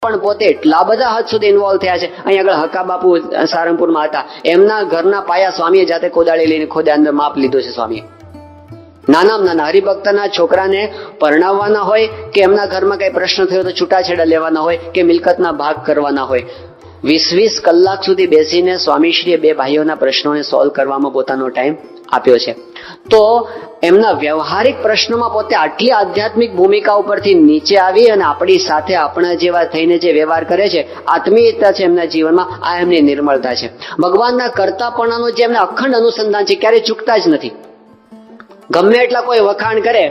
પણ પોતે એટલા બધા હદ સુધી ઇન્વોલ્વ થયા છે. અહીં આગળ હકા બાપુ સારંગપુરમાં હતા, એમના ઘરના પાયા સ્વામીએ જાતે કોદાળી લઈને ખોદા અંદર માપ લીધું છે સ્વામીએ. નાના હરિભક્તના છોકરાને પરણાવવાના હોય કે એમના ઘરમાં કઈ પ્રશ્ન થયો તો છૂટાછેડા લેવાના હોય કે મિલકતના ભાગ કરવાના હોય, 20-20 કલાક સુધી બેસીને સ્વામીશ્રીએ બે ભાઈઓના પ્રશ્નોને સોલ્વ કરવામાં પોતાનો ટાઈમ આપ્યો છે. તો એમના વ્યવહારિક પ્રશ્નોમાં પોતે આટલી આધ્યાત્મિક ભૂમિકા ઉપરથી નીચે આવી અને આપણી સાથે આપણા જેવા થઈને જે વ્યવહાર કરે છે, આત્મીયતા છે એમના જીવનમાં, આ એમની નિર્મળતા છે. ભગવાનના કરતાપણાનું જે એમને અખંડ અનુસંધાન છે, ક્યારેય ચૂકતા જ નથી. ગમે એટલા કોઈ વખાણ કરે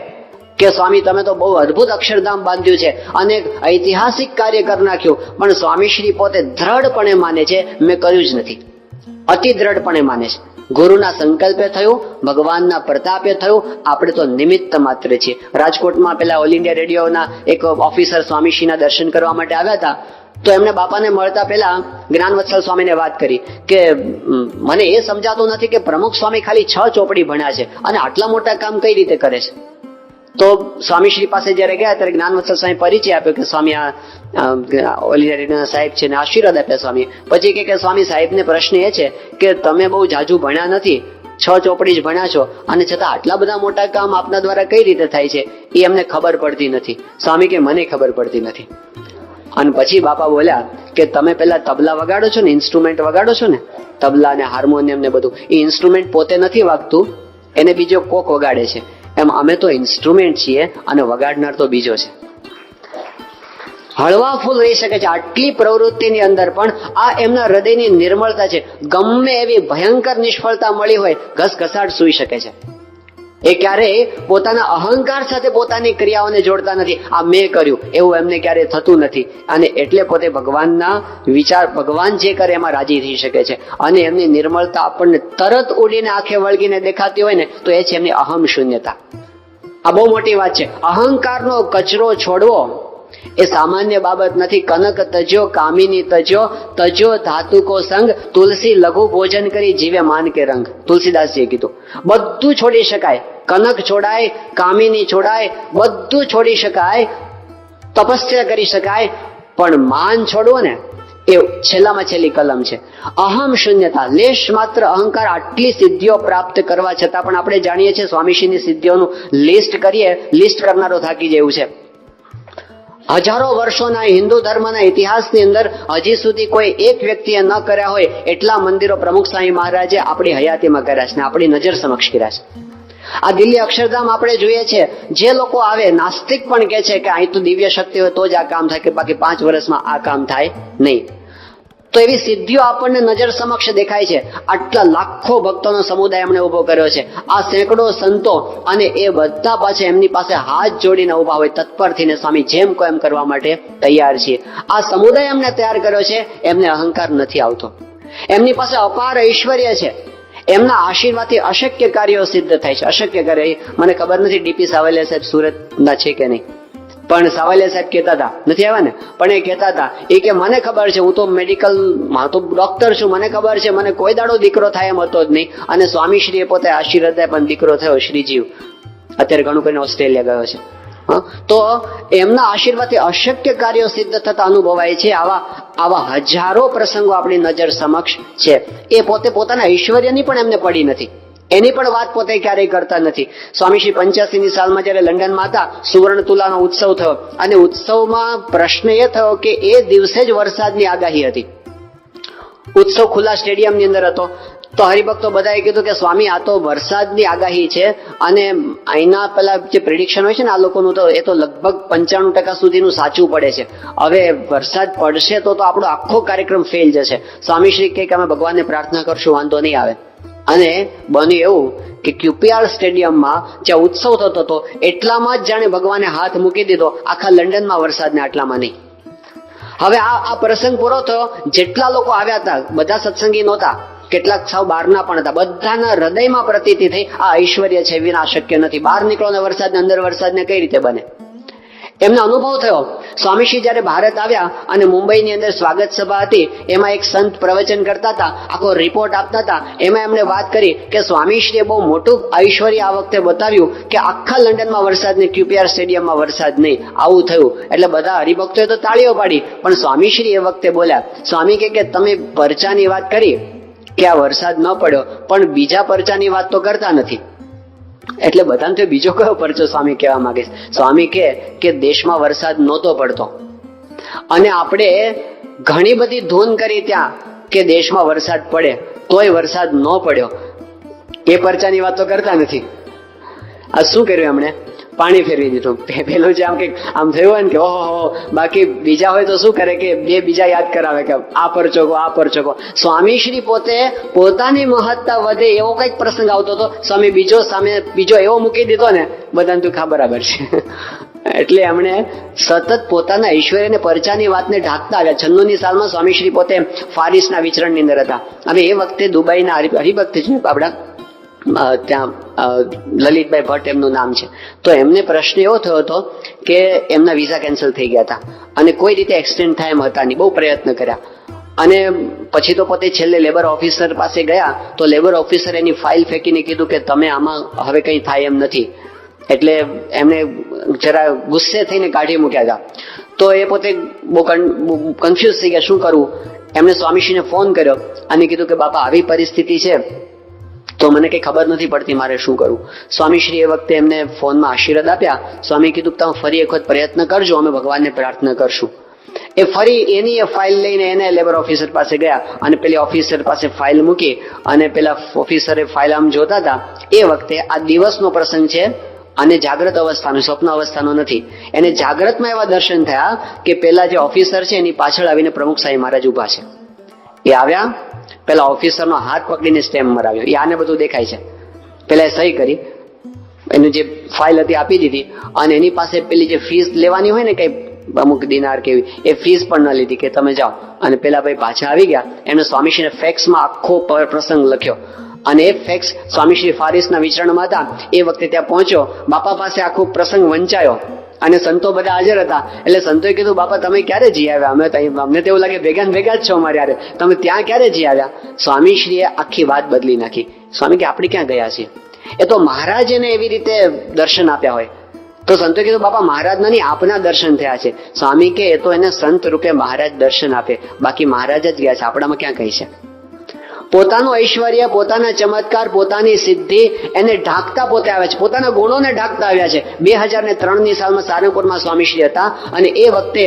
કે સ્વામી તમે તો બહુ અદભુત અક્ષરધામ બાંધ્યું છે અને ઐતિહાસિક કાર્ય કરી નાખ્યું, પણ સ્વામીશ્રી પોતે દ્રઢપણે માને છે મેં કર્યું જ નથી, અતિ દ્રઢપણે માને છે. ગુરુના સંકલ્પે થયું, ભગવાનના પ્રતાપે થયું, આપણે તો નિમિત્ત માત્ર છીએ. રાજકોટમાં પેલા ઓલ ઇન્ડિયા રેડિયોના એક ઓફિસર સ્વામીશ્રીના દર્શન કરવા માટે આવ્યા હતા, તો એમને બાપાને મળતા પહેલા જ્ઞાનવત્સલ સ્વામીને વાત કરી કે મને એ સમજાતું નથી કે પ્રમુખ સ્વામી ખાલી 6 ચોપડી ભણ્યા છે અને આટલા મોટા કામ કઈ રીતે કરે છે. તો સ્વામીશ્રી પાસે જયારે ગયા ત્યારે જ્ઞાનવત્સલ સ્વામી પરિચય આપ્યો કે સ્વામી આ ઓલ ઇન્ડિયા રેડિયોના સાહેબ છે ને આશીર્વાદ આપ્યા સ્વામી. પછી કે સ્વામી સાહેબને પ્રશ્ન એ છે કે તમે બહુ જાજુ ભણ્યા નથી, 6 ચોપડી જ ભણ્યા છો અને છતાં આટલા બધા મોટા કામ આપના દ્વારા કઈ રીતે થાય છે એ અમને ખબર પડતી નથી. સ્વામી કે મને ખબર પડતી નથી. અને પછી બાપા બોલ્યા કે તમે પેલા તબલા વગાડો છો ને, ઇન્સ્ટ્રુમેન્ટ વગાડો છો ને, તબલા ને હાર્મોનિયમ ને બધું, એ ઇન્સ્ટ્રુમેન્ટ પોતે નથી વાગતું, એને બીજો કોક વગાડે છે. એમ અમે તો ઇન્સ્ટ્રુમેન્ટ છીએ અને વગાડનાર તો બીજો છે. હળવા ફૂલ રહી શકે છે આટલી પ્રવૃત્તિની અંદર, પણ આ એમના હૃદયની નિર્મળતા છે. ગમે એવી ભયંકર નિષ્ફળતા મળી હોય, ઘસઘસાટ સૂઈ શકે છે. એ ક્યારેય પોતાના અહંકાર સાથે પોતાની ક્રિયાઓને જોડતા નથી. આ મેં કર્યું એવું એમને ક્યારેય થતું નથી. અને એટલે પોતે ભગવાનના વિચાર, ભગવાન જે કરે એમાં રાજી થઈ શકે છે. અને એમની નિર્મળતા આપણને તરત ઉડીને આંખે વળગીને દેખાતી હોય ને, તો એ છે એમની અહમ શૂન્યતા. આ બહુ મોટી વાત છે. અહંકારનો કચરો છોડવો એ સામાન્ય બાબત નથી. કનક તજ્યો કામિની તજ્યો, તજ્યો ધાતુ કો સંગ, તુલસી લઘુ ભોજન કરી જીવે માન કે રંગ. તુલસીદાસજીએ કીધું બધું છોડી શકાય, કનક છોડાય, કામિની છોડાય, બધું છોડી શકાય, તપસ્યા કરી શકાય, પણ માન છોડવો ને એ છેલ્લામાં છેલ્લી કલમ છે. અહમ શૂન્યતા, લેશ માત્ર અહંકાર. આટલી સિદ્ધિઓ પ્રાપ્ત કરવા છતાં પણ આપણે જાણીએ છીએ સ્વામીશ્રીની સિદ્ધિઓનું લિસ્ટ કરીએ, લિસ્ટ કરનારો થાકી જેવું છે. હજારો વર્ષોના હિન્દુ ધર્મના ઇતિહાસની અંદર હજી સુધી કોઈ એક વ્યક્તિએ ન કર્યા હોય એટલા મંદિરો પ્રમુખ સ્વામી મહારાજે આપણી હયાતીમાં કર્યા છે, આપણી નજર સમક્ષ કર્યા છે. આ દિલ્હી અક્ષરધામ આપણે જોઈએ છે, જે લોકો આવે, નાસ્તિક પણ કહે છે કે અહીં તો દિવ્ય શક્તિ હોય તો જ આ કામ થાય, કે બાકી 5 વર્ષમાં આ કામ થાય નહીં. તો એવી સિદ્ધિઓ આપણને નજર સમક્ષ દેખાય છે. આટલા લાખો ભક્તોનો સમુદાય એમણે ઉભો કર્યો છે. આ સેંકડો સંતો, અને એ બધા પાછા એમની પાસે હાથ જોડીને ઉભા હોય, તત્પર થઈને સ્વામી જેમ કહો એમ કરવા માટે તૈયાર છીએ. આ સમુદાય એમને તૈયાર કર્યો છે. એમને અહંકાર નથી આવતો. એમની પાસે અપાર ઐશ્વર્ય છે. એમના આશીર્વાદથી અશક્ય કાર્યો સિદ્ધ થાય છે. અશક્ય કાર્ય, મને ખબર નથી ડીપી સાવલિયા સાહેબ સુરતના છે કે નહીં, પણ સાવલિયા સાહેબ કહેતા હતા, નથી આવ્યા ને, પણ એ કહેતા હતા એ કે મને ખબર છે, હું તો મેડિકલમાં તો ડોક્ટર છું, મને ખબર છે મને કોઈ દાડો દીકરો થાય એમ હતો જ નહીં. અને સ્વામીશ્રીએ પોતે આશીર્વાદ પણ દીકરો થયો, શ્રીજીવ અત્યારે ઘણું કરીને ઓસ્ટ્રેલિયા ગયો છે. તો એમના આશીર્વાદથી અશક્ય કાર્યો સિદ્ધ થતા અનુભવાય છે. આવા હજારો પ્રસંગો આપણી નજર સમક્ષ છે. એ પોતે પોતાના ઐશ્વર્યની પણ એમને પડી નથી, એની પણ વાત પોતે ક્યારેય કરતા નથી. સ્વામીશ્રી 85ની સાલમાં જયારે લંડનમાં હતા, સુવર્ણ તુલાનો ઉત્સવ થયો, અને ઉત્સવમાં પ્રશ્ન એ થયો કે એ દિવસે જ વરસાદની આગાહી હતી. ઉત્સવ ખુલ્લા સ્ટેડિયમની અંદર હતો. તો હરિભક્તો બધાએ કીધું કે સ્વામી આ તો વરસાદની આગાહી છે, અને અહીંના પેલા જે પ્રિડિક્શન હોય છે ને આ લોકોનું, તો એ તો લગભગ 95% સુધીનું સાચું પડે છે. હવે વરસાદ પડશે તો આપણો આખો કાર્યક્રમ ફેલ જશે. સ્વામીશ્રી કહે કે અમે ભગવાનને પ્રાર્થના કરશું, વાંધો નહીં આવે. અને બન્યું એવું કે QPR સ્ટેડિયમમાં જ્યાં ઉત્સવ થતો હતો એટલામાં જ જાણે ભગવાને હાથ મૂકી દીધો, આખા લંડનમાં વરસાદને આટલામાં નહીં. હવે આ પ્રસંગ પૂરો થયો. જેટલા લોકો આવ્યા હતા બધા સત્સંગી નહોતા, કેટલાક સાવ બહારના પણ હતા. બધાના હૃદયમાં પ્રતીતિ થઈ આ ઐશ્વર્ય છે, વિના શક્ય નથી. બહાર નીકળો ને વરસાદને, અંદર વરસાદને કઈ રીતે બને? એમને અનુભવ થયો. સ્વામીશ્રી જયારે ભારત આવ્યા અને મુંબઈની અંદર સ્વાગત સભા હતી, એમાં એક સંત પ્રવચન કરતા હતા, આખો રિપોર્ટ આપતા હતા. એમાં એમણે વાત કરી કે સ્વામીશ્રીએ બહુ મોટું ઐશ્વર્ય આ વખતે બતાવ્યું કે આખા લંડનમાં વરસાદ નહીં, QPR સ્ટેડિયમમાં વરસાદ નહીં, આવું થયું. એટલે બધા હરિભક્તોએ તો તાળીઓ પાડી, પણ સ્વામીશ્રી એ વખતે બોલ્યા, સ્વામી કે તમે પરચાની વાત કરી કે આ વરસાદ ન પડ્યો, પણ બીજા પરચાની વાત તો કરતા નથી. એટલે બધાને તો બીજો કયો પરચો સ્વામી કહેવા માંગે છે? સ્વામી કે દેશમાં વરસાદ નહોતો પડતો અને આપણે ઘણી બધી ધૂન કરી ત્યાં કે દેશમાં વરસાદ પડે, તોય વરસાદ ન પડ્યો. એ પરચાની વાત તો કરતા નથી. આ શું કર્યું એમણે? પાણી ફેરવી દીધું. પેલું જે આમ થયું હોય ને કે ઓહો, બાકી બીજા હોય તો શું કરે કે બીજા યાદ કરાવે કે આ પરચો કહો. સ્વામીશ્રી પોતે પોતાની મહત્તા વધે એવો કઈક પ્રસંગ આવતો હતો, સ્વામી બીજો એવો મૂકી દીધો ને બધાને તો બરાબર છે. એટલે એમણે સતત પોતાના ઐશ્વર્યને પરચાની વાતને ઢાંકતા આવ્યા. 96ની સાલમાં સ્વામીશ્રી પોતે ફારિસના વિચરણની અંદર હતા. હવે એ વખતે દુબઈના હરિભક્ત છે આપણા ત્યાં લલિતભાઈ ભટ્ટ એમનું નામ છે. તો એમને પ્રશ્ન એવો થયો હતો કે એમના વિઝા કેન્સલ થઈ ગયા હતા અને કોઈ રીતે એક્સટેન્ડ થાય એમ હતા નહીં. બહુ પ્રયત્ન કર્યા અને પછી તો પોતે છેલ્લે લેબર ઓફિસર પાસે ગયા તો લેબર ઓફિસર એની ફાઇલ ફેંકીને કીધું કે તમે આમાં હવે કંઈ થાય એમ નથી. એટલે એમને જરા ગુસ્સે થઈને કાઢી મૂક્યા હતા. તો એ પોતે બહુ કન્ફ્યુઝ થઈ ગયા, શું કરવું. એમણે સ્વામીશ્રીને ફોન કર્યો અને કીધું કે બાપા આવી પરિસ્થિતિ છે તો મને કઈ ખબર નથી પડતી, મારે શું કરવું. સ્વામીશ્રી એ વખતે એમને ફોનમાં આશીર્વાદ આપ્યા. સ્વામી કીધું તમે ફરી એક વખત પ્રયત્ન કરજો, અમે ભગવાનને પ્રાર્થના કરશું. એ ફરી એની ફાઇલ લઈને એને લેબર ઓફિસર પાસે ગયા અને પેલી ઓફિસર પાસે ફાઇલ મૂકી અને પેલા ઓફિસરે ફાઇલ આમ જોતા હતા. એ વખતે આ દિવસનો પ્રસંગ છે અને જાગ્રત અવસ્થાનો, સ્વપ્ન અવસ્થાનો નથી. એને જાગ્રતમાં એવા દર્શન થયા કે પેલા જે ઓફિસર છે એની પાછળ આવીને પ્રમુખ સાહેબ મહારાજ ઉભા છે. એ આવ્યા, પેલા ઓફિસરનો હાથ પકડીને સ્ટેમ્પ મરાવ્યો. એ આને બધું દેખાય છે. પેલા સહી કરી, એની જે ફાઇલ હતી આપી દીધી અને એની પાસે પેલી જે ફીસ લેવાની હોય ને કઈ અમુક દિનાર કેવી, એ ફીસ પણ ન લીધી કે તમે જાઓ. અને પેલા ભાઈ પાછા આવી ગયા. એમને સ્વામીશ્રીને ફેક્સમાં આખો પ્રસંગ લખ્યો અને એ ફેક્સ સ્વામીશ્રી ફારિસના વિચરણમાં હતા એ વખતે ત્યાં પહોંચ્યો. બાપા પાસે આખો પ્રસંગ વંચાયો અને સંતો બધા હાજર હતા. એટલે સંતોએ કીધું બાપા તમે ક્યારે જી આવ્યા? અમને તો એવું લાગે ભેગા જ છો અમારે યારે, તમે ત્યાં ક્યારે જી આવ્યા? સ્વામીશ્રીએ આખી વાત બદલી નાખી. સ્વામી કે આપણે ક્યાં ગયા છીએ? એ તો મહારાજને એવી રીતે દર્શન આપ્યા હોય. તો સંતોએ કીધું બાપા મહારાજના નહીં, આપના દર્શન થયા છે. સ્વામી કે એ તો એને સંત રૂપે મહારાજ દર્શન આપે, બાકી મહારાજ જ ગયા છે, આપણામાં ક્યાં કહી છે? પોતાનું ઐશ્વર્ય, પોતાના ચમત્કાર, પોતાની સિદ્ધિ એને ઢાંકતા પોતે આવે છે, પોતાના ગુણોને ઢાંકતા આવ્યા છે. 2003ની સાલમાં સારંગપુરમાં સ્વામીશ્રી હતા અને એ વખતે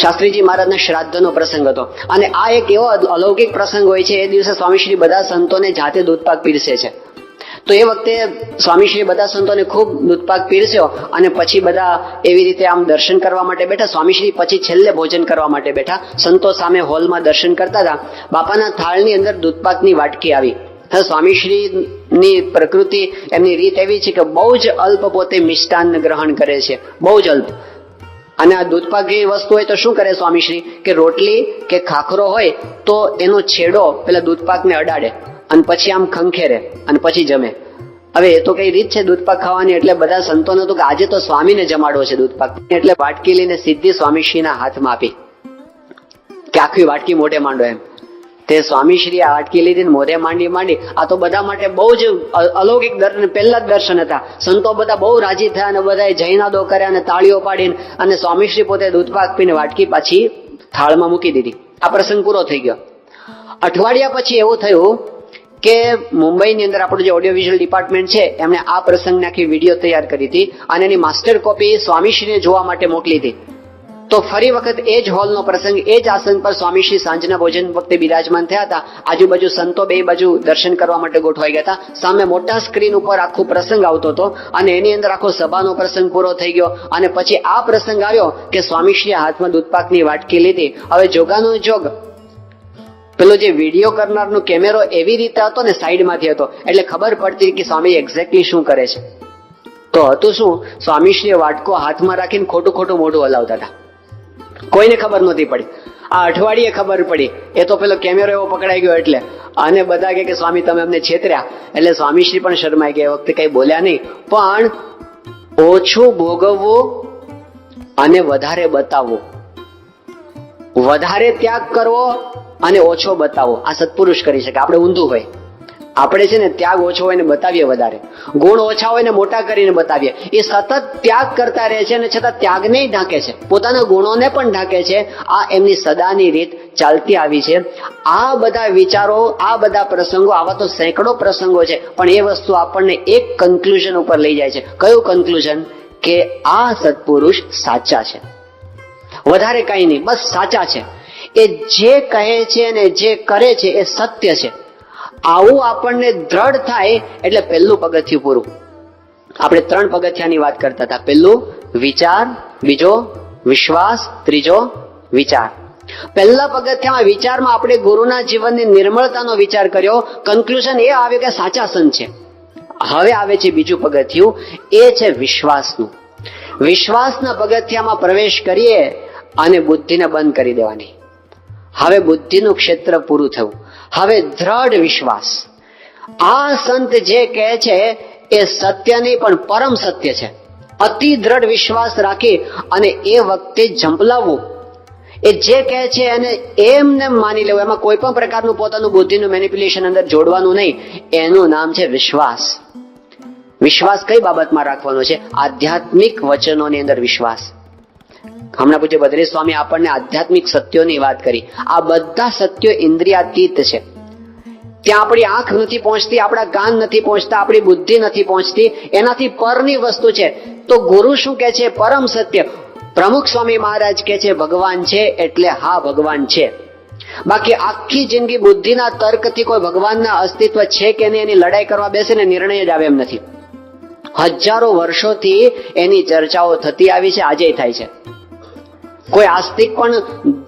શાસ્ત્રીજી મહારાજના શ્રાદ્ધનો પ્રસંગ હતો. અને આ એક એવો અલૌકિક પ્રસંગ હોય છે. એ દિવસે સ્વામીશ્રી બધા સંતોને જાતે દૂધપાક પીરસે છે. તો એ વખતે સ્વામીશ્રી બધા સંતોને ખૂબ દૂધપાક પીરસ્યો અને પછી બધા એવી રીતે આમ દર્શન કરવા માટે બેઠા. સ્વામીશ્રી પછી છેલ્લે ભોજન કરવા માટે બેઠા. સંતો સામે હોલમાં દર્શન કરતા હતા. બાપાના થાળની અંદર દૂધપાકની વાટકી આવી. સ્વામીશ્રીની પ્રકૃતિ, એમની રીત એવી છે કે બહુ જ અલ્પ પોતે મિષ્ટાન ગ્રહણ કરે છે, બહુ જ અલ્પ. અને આ દૂધપાક જેવી વસ્તુ હોય તો શું કરે સ્વામીશ્રી કે રોટલી કે ખાખરો હોય તો એનો છેડો પેલા દૂધપાકને અડાડે અને પછી આમ ખંખેરે અને પછી જમે. હવે એ તો કઈ રીત છે દૂધપાક ખાવાની. એટલે બધા સંતોને તો કે આજે તો સ્વામીને જમાડવો છે દૂધપાક. એટલે વાટકી લઈને સીધી સ્વામીશ્રીના હાથમાં આપી કે આખી વાટકી મોઢે માંડો એમ. તે સ્વામીશ્રી આ વાટકી લીધી મોઢે માંડી. આ તો બધા માટે બહુ જ અલૌકિક પહેલા જ દર્શન હતા. સંતો બધા બહુ રાજી થયા અને બધાએ જયનાદો કર્યા અને તાળીઓ પાડીને અને સ્વામીશ્રી પોતે દૂધપાક પીને વાટકી પાછી થાળમાં મૂકી દીધી. આ પ્રસંગ પૂરો થઈ ગયો. અઠવાડિયા પછી એવું થયું કે મુંબઈની અંદર આપણું જે ઓડિયો વિઝ્યુઅલ ડિપાર્ટમેન્ટ છે એમણે આ પ્રસંગની આખી વિડીયો તૈયાર કરી હતી અને એની માસ્ટર કોપી સ્વામીશ્રીને જોવા માટે મોકલી હતી. તો ફરી વખત એ જ હોલનો પ્રસંગ, એ જ આસન પર સ્વામીશ્રી સાંજના ભોજન વખતે બિરાજમાન થયા હતા. આજુબાજુ સંતો બે બાજુ દર્શન કરવા માટે ગોઠવાઈ ગયા હતા. સામે મોટા સ્ક્રીન ઉપર આખો પ્રસંગ આવતો હતો અને એની અંદર આખો સભાનો પ્રસંગ પૂરો થઈ ગયો. અને પછી આ પ્રસંગ આવ્યો કે સ્વામીશ્રીએ હાથમાં દૂધપાકની વાટકી લીધી. હવે જોગાનો જોગ પેલો જે વિડીયો કરનારનો કેમેરો એવી રીતે હતો ને સાઈડમાંથી હતો એટલે ખબર પડતી કે સ્વામી એક્ઝેક્ટલી શું કરે છે. તો હતું શું, સ્વામીશ્રીએ વાટકો હાથમાં રાખીને ખોટું મોઢું હલાવતા હતા. કોઈને ખબર નહોતી પડી. આ અઠવાડિયે ખબર પડી. એ તો પેલો કેમેરો એવો પકડાઈ ગયો એટલે. અને બધા કે સ્વામી તમે અમને છેતર્યા. એટલે સ્વામીશ્રી પણ શરમાઈ ગયા. એ વખતે કઈ બોલ્યા નહીં. પણ ઓછું ભોગવવું અને વધારે બતાવવું, વધારે ત્યાગ કરવો અને ઓછો બતાવો, આ સત્પુરુષ કરી શકે. આપણે ઊંધું હોય, આપણે છે ને ત્યાગ ઓછો હોય ને બતાવીએ વધારે, ગુણ ઓછા હોય ને મોટા કરીને બતાવીએ. એ સતત ત્યાગ કરતા રહે છે અને છતાં ત્યાગને ઢાંકે છે, પોતાના ગુણોને પણ ઢાંકે છે. આ એમની સદાની રીત ચાલતી આવી છે. આ બધા વિચારો, આ બધા પ્રસંગો, આવા તો સેંકડો પ્રસંગો છે, પણ એ વસ્તુ આપણને એક કન્ક્લુઝન ઉપર લઈ જાય છે. કયું કન્ક્લુઝન? કે આ સત્પુરુષ સાચા છે, વધારે કઈ નહીં, બસ સાચા છે. એ જે કહે છે અને જે કરે છે એ સત્ય છે. આવું આપણને દ્રઢ થાય એટલે પહેલું પગથિયું પૂરું. આપણે 3 પગથિયાની વાત કરતા હતા. પહેલું વિચાર, બીજો વિશ્વાસ, ત્રીજો વિચાર. પહેલા પગથિયામાં વિચારમાં આપણે ગુરુના જીવનની નિર્મળતાનો વિચાર કર્યો, કન્ક્લુઝન એ આવ્યું કે સાચા સંત છે. હવે આવે છે બીજું પગથિયું, એ છે વિશ્વાસનું. વિશ્વાસના પગથિયામાં પ્રવેશ કરીએ અને બુદ્ધિને બંધ કરી દેવાની. હવે બુદ્ધિનું ક્ષેત્ર પૂરું થયું. હવે દ્રઢ વિશ્વાસ. આ સંત જે કહે છે એ સત્ય નહીં પણ પરમ સત્ય છે. અતિ દ્રઢ વિશ્વાસ રાખી અને એ વખતે ઝંપલાવવું. એ જે કહે છે એને એમને માની લેવું, એમાં કોઈ પણ પ્રકારનું પોતાનું બુદ્ધિનું મેનિપ્યુલેશન અંદર જોડવાનું નહીં. એનું નામ છે વિશ્વાસ. વિશ્વાસ કઈ બાબતમાં રાખવાનો છે? આધ્યાત્મિક વચનોની અંદર વિશ્વાસ. હમણાં પૂજ્ય બદ્રી સ્વામી આપણને આધ્યાત્મિક સત્યોની વાત કરી. આ બધા સત્યો ઇન્દ્રિયાતીત છે. ત્યાં આપણી આંખ નથી પહોંચતી, આપણા કાન નથી પહોંચતા, આપણી બુદ્ધિ નથી પહોંચતી, એનાથી પરની વસ્તુ છે. તો ગુરુ શું કહે છે? પરમ સત્ય. પ્રમુખ સ્વામી મહારાજ કહે છે ભગવાન છે એટલે હા ભગવાન છે. બાકી આખી જિંદગી બુદ્ધિના તર્કથી કોઈ ભગવાનના અસ્તિત્વ છે કે નહીં એની લડાઈ કરવા બેસે ને નિર્ણય જ આવે એમ નથી. હજારો વર્ષોથી એની ચર્ચાઓ થતી આવી છે, આજે થાય છે. કોઈ આસ્તિક પણ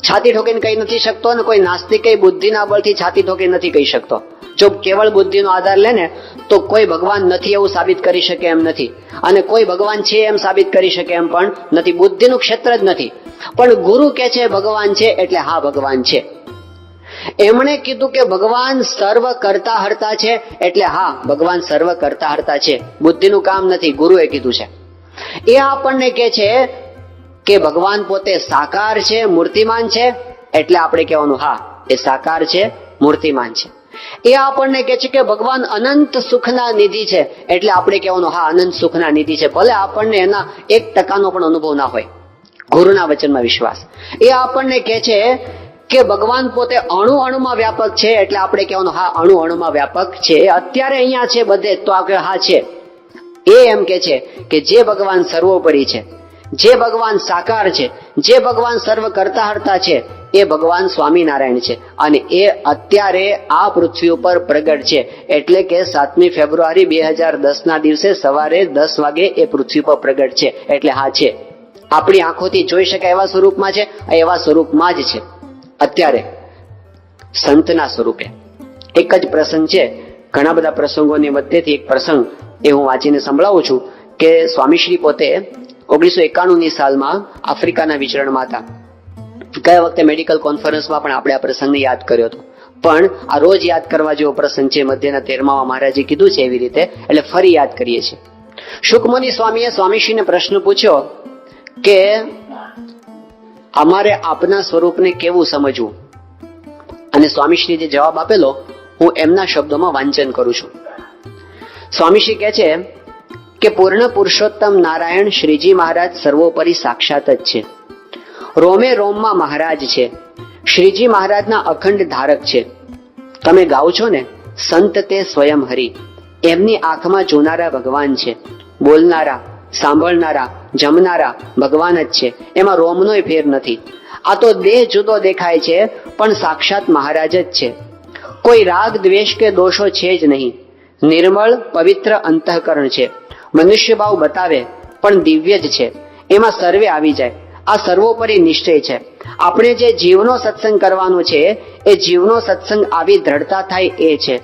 છાતી ઠોકીને કહી નથી શકતો અને કોઈ નાસ્તિક બુદ્ધિના બળથી છાતી ઠોકીને નથી કહી શકતો. જો કેવળ બુદ્ધિનો આધાર લે ને તો કોઈ ભગવાન નથી એવું સાબિત કરી શકે એમ નથી, અને કોઈ ભગવાન છે એમ સાબિત કરી શકે એમ પણ નથી. બુદ્ધિનું ક્ષેત્ર જ નથી. પણ ગુરુ કે છે ભગવાન છે એટલે હા ભગવાન છે. એમણે કીધું કે ભગવાન સર્વ કરતા હરતા છે એટલે હા ભગવાન સર્વ કરતા હરતા છે. બુદ્ધિનું કામ નથી, ગુરુએ કીધું છે. એ આપણને કે છે કે ભગવાન પોતે સાકાર છે, મૂર્તિમાન છે, એટલે આપણે કહેવાનું હા એ સાકાર છે, મૂર્તિમાન છે. એ આપણને કહે છે કે ભગવાન અનંત સુખના નિધિ છે, એટલે આપણે કહેવાનું હા અનંત સુખના નિધિ છે, ભલે આપણને એના 1% પણ અનુભવ ના હોય. ગુરુના વચનમાં વિશ્વાસ. એ આપણને કહે છે કે ભગવાન પોતે અણુ અણુમાં વ્યાપક છે, એટલે આપણે કહેવાનું હા અણુ અણુમાં વ્યાપક છે. એ અત્યારે અહીંયા છે બધે, તો આપણે હા છે. એ એમ કે છે કે જે ભગવાન સર્વોપરી છે, જે ભગવાન સાકાર છે, જે ભગવાન સર્વ કરતા હરતા છે, એ ભગવાન સ્વામિનારાયણ છે. અને એ અત્યારે આ પૃથ્વી ઉપર પ્રગટ છે. એટલે કે 7મી ફેબ્રુઆરી 2010 ના દિવસે સવારે 10 વાગે એ પૃથ્વી પર પ્રગટ છે. એટલે હા છે, આપણી આંખોથી જોઈ શકાય એવા સ્વરૂપમાં છે, એવા સ્વરૂપમાં જ છે અત્યારે સંતના સ્વરૂપે. એક જ પ્રસંગ છે, ઘણા બધા પ્રસંગોની મધ્યથી એક પ્રસંગ એ હું વાંચીને સંભળાવું છું કે સ્વામીશ્રી પોતે 1991ની સાલમાં આફ્રિકાના વિચરણમાં હતા. ગયા વખતે મેડિકલ કોન્ફરન્સમાં પણ આપણે આ પ્રસંગને યાદ કર્યો હતો, પણ આ રોજ યાદ કરવા જેવો પ્રસંગ છે. મધ્યના 13મા મહારાજે કીધું છે એવી રીતે, એટલે ફરી યાદ કરીએ છીએ. શુકમુનિ સ્વામીએ સ્વામીશ્રીને પ્રશ્ન પૂછ્યો કે અમારે આપના સ્વરૂપને કેવું સમજવું? અને સ્વામીશ્રી જે જવાબ આપેલો હું એમના શબ્દોમાં વાંચન કરું છું. સ્વામીશ્રી કહે છે કે પૂર્ણ પુરુષોત્તમ નારાયણ શ્રીજી મહારાજ સર્વોપરી સાક્ષાત જ છે. રોમે રોમમાં મહારાજ છે. શ્રીજી મહારાજના અખંડ ધારક છે. તમે ગાઓ છો ને સંત તે સ્વયં હરિ, એમની આંખમાં જોનારા ભગવાન છે. બોલનારા, સાંભળનારા, જમનારા ભગવાન જ છે. એમાં રોમનોય ફેર નથી. આ તો દેહ જુદો દેખાય છે પણ સાક્ષાત મહારાજ જ છે. કોઈ રાગ દ્વેષ કે દોષો છે જ નહીં. નિર્મળ પવિત્ર અંતઃકરણ છે. મનુષ્ય ભાવ બતાવે પણ દિવ્ય જ છે. એમાં સર્વે આવી જાય. આ સર્વોપરી નિશ્ચય છે. આપણે જે જીવનો સત્સંગ કરવાનો છે એ જીવનો સત્સંગ આવી દ્રઢતા થાય એ છે.